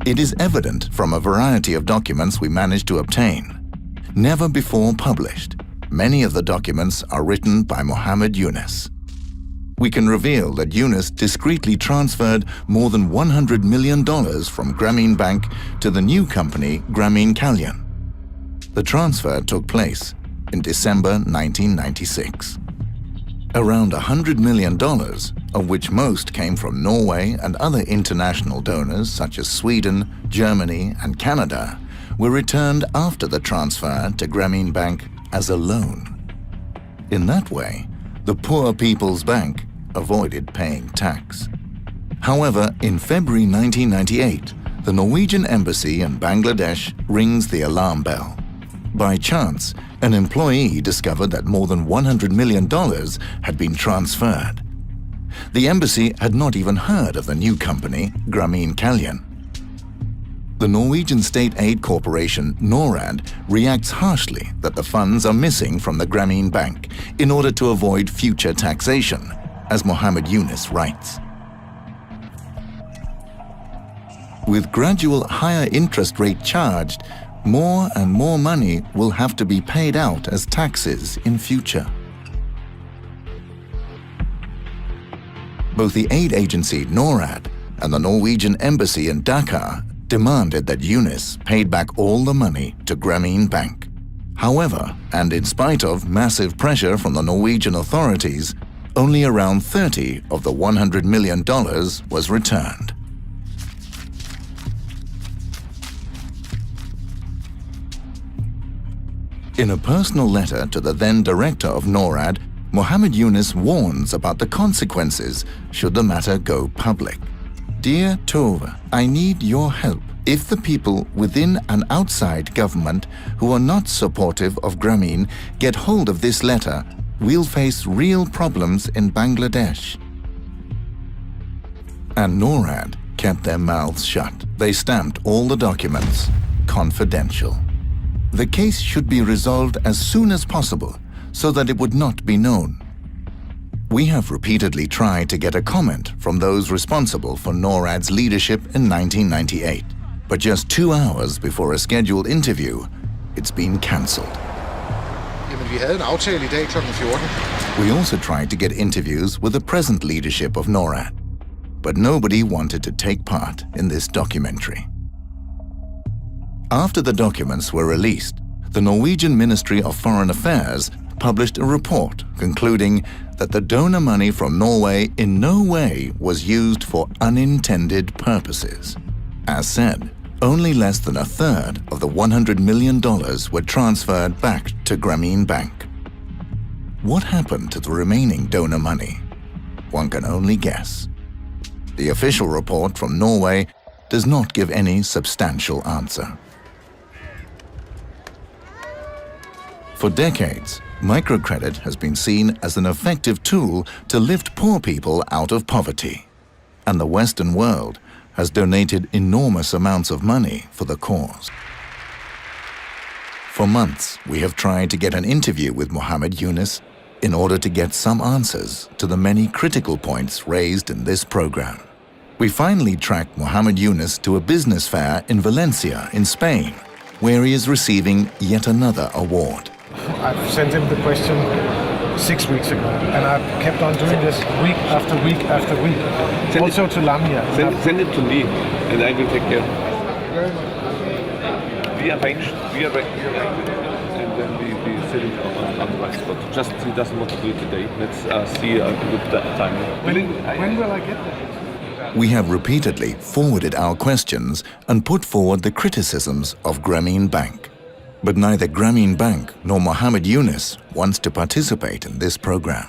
It is evident from a variety of documents we managed to obtain. Never before published, many of the documents are written by Mohammed Yunus. We can reveal that Yunus discreetly transferred more than $100 million from Grameen Bank to the new company Grameen Kalyan. The transfer took place in December 1996. Around $100 million, of which most came from Norway and other international donors such as Sweden, Germany and Canada, were returned after the transfer to Grameen Bank as a loan. In that way, the Poor People's Bank avoided paying tax. However, in February 1998, the Norwegian embassy in Bangladesh rings the alarm bell. By chance, an employee discovered that more than $100 million had been transferred. The embassy had not even heard of the new company, Grameen Kalyan. The Norwegian state aid corporation NORAD reacts harshly that the funds are missing from the Grameen Bank in order to avoid future taxation, as Mohammed Yunus writes. With gradual higher interest rate charged, more and more money will have to be paid out as taxes in future. Both the aid agency NORAD and the Norwegian embassy in Dhaka demanded that Yunus paid back all the money to Grameen Bank. However, and in spite of massive pressure from the Norwegian authorities, only around 30 of the $100 million was returned. In a personal letter to the then director of NORAD, Mohammed Yunus warns about the consequences should the matter go public. Dear Tove, I need your help. If the people within and outside government who are not supportive of Grameen get hold of this letter, we'll face real problems in Bangladesh. And NORAD kept their mouths shut. They stamped all the documents confidential. The case should be resolved as soon as possible so that it would not be known. We have repeatedly tried to get a comment from those responsible for NORAD's leadership in 1998, but just 2 hours before a scheduled interview, it's been cancelled. We also tried to get interviews with the present leadership of NORAD, but nobody wanted to take part in this documentary. After the documents were released, the Norwegian Ministry of Foreign Affairs published a report concluding that the donor money from Norway in no way was used for unintended purposes. As said, only less than a third of the $100 million were transferred back to Grameen Bank. What happened to the remaining donor money? One can only guess. The official report from Norway does not give any substantial answer. For decades, microcredit has been seen as an effective tool to lift poor people out of poverty, and the Western world has donated enormous amounts of money for the cause. For months, we have tried to get an interview with Mohammed Yunus in order to get some answers to the many critical points raised in this program. We finally tracked Mohammed Yunus to a business fair in Valencia, in Spain, where he is receiving yet another award. I've sent him the question 6 weeks ago, and I've kept on doing this week after week after week. Also to Lamia. Send it to me, and I will take care. We arrange, and then we set it on the right spot. Just he doesn't want to do it today. Let's see a good time. When will I get that? We have repeatedly forwarded our questions and put forward the criticisms of Grameen Bank. But neither Grameen Bank nor Mohammed Yunus wants to participate in this program.